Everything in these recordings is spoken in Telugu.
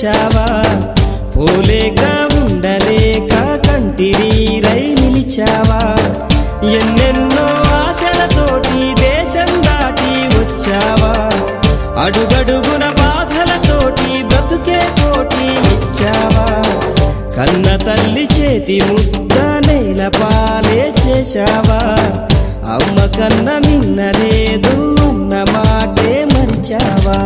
తెచ్చావా పోలేక ఉండలేక కంటిరీరై నిలిచావా ఎన్నెన్నో ఆశలతోటి దేశం దాటి వచ్చావా అడుగడుగున బాధలతోటి బ్రతుకే కోటి ఇచ్చావా కన్న తల్లి చేతి ముద్ద నేల పాలే చేశావా అమ్మ కన్న మిన్నలేదు అన్న మాటే మరిచావా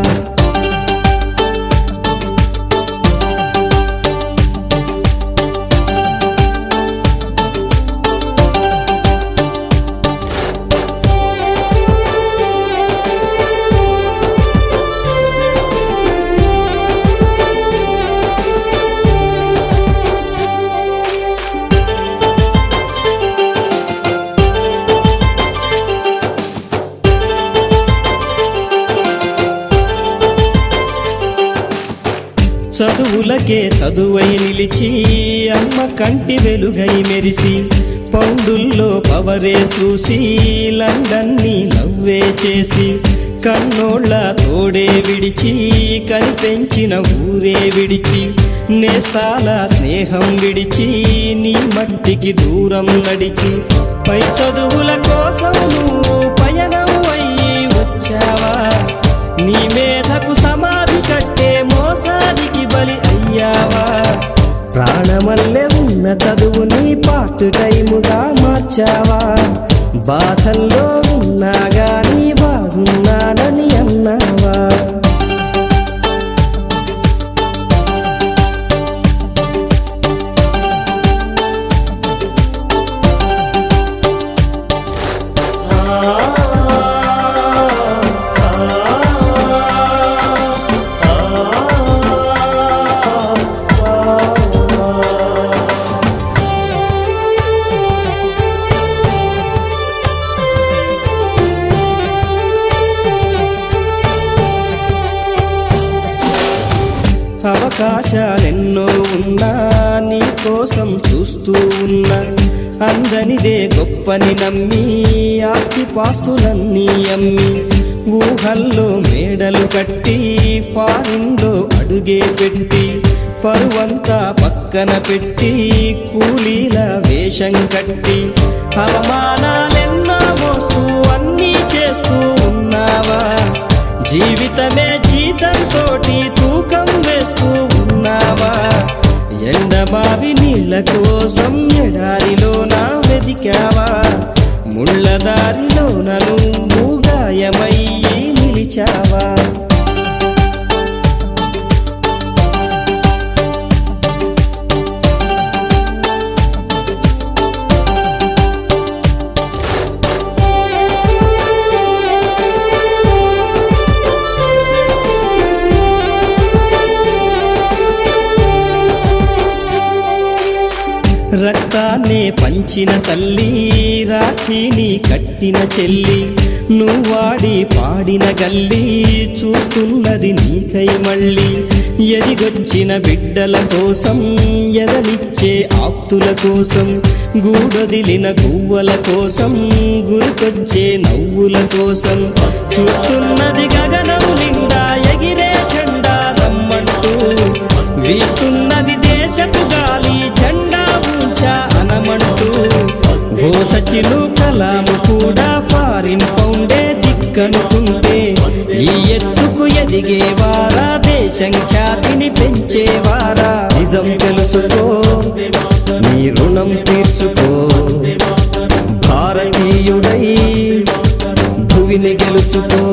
చదువులకే చదువై నిలిచి అమ్మ కంటి వెలుగై మెరిసి పౌండుల్లో పవరే చూసి లండన్ని నవ్వే చేసి కన్నోళ్ళ తోడే విడిచి కనిపెంచిన ఊరే విడిచి నేస్తాల స్నేహం విడిచి నీ మట్టికి దూరం నడిచి పై చదువుల కోసం నువ్వు పయనం అయ్యి వచ్చావా నీ మేధకు సమాధి కట్టే మోసానికి బలి అయ్యావా ప్రాణమల్లె ఉన్న చదువుని పార్ట్ టైముగా మార్చావా బాధల్లో ఉన్నా గాని బాగున్నానని అన్నావా అవకాశాలెన్నో ఉన్నా నీ కోసం చూస్తూ ఉన్నా అందనిదే గొప్పని నమ్మి ఆస్తిపాస్తులన్నీ అమ్మి ఊహల్లో మేడలు కట్టి ఫారిన్లో అడుగే పెట్టి పరువంతా పక్కన పెట్టి కూలీల వేషం కట్టి అవమానాలెన్నో మోస్తూ అన్నీ చేస్తూ ఉన్నావా జీవితమే జీతంతోటి తూకం వేస్తూ ఉన్నావా ఎండమావి నీళ్ళ కోసం ఎడారిలోన వెదికావా ముళ్ళ దారిలోన నువ్వు గాయమయ్యి నిలిచావా రక్తాన్నే పంచిన తల్లి రాఖీని కట్టిన చెల్లి నువ్వాడి పాడిన గల్లి చూస్తున్నది నీకై మళ్ళీ ఎదిగొచ్చిన బిడ్డల కోసం ఎదనిచ్చే ఆప్తుల కోసం గూడొదిలిన గువ్వల కోసం గురికొచ్చే నవ్వుల కోసం చూస్తున్నది గగనం నిండా ఎగిరే జెండా రమ్మంటూ వీస్తున్నది దేశపు గాలి జెండా అనమంటూ ఓసచిలు కలాము కూడా ఫారిన్ పౌండే దిక్కనుకుంటే ఈ ఎత్తుకు ఎదిగేవారా దేశం ఖ్యాతిని పెంచేవారా నిజం తెలుసుకో నీ రుణం తీర్చుకో భారతీయుడై భువిని గెలుచుకో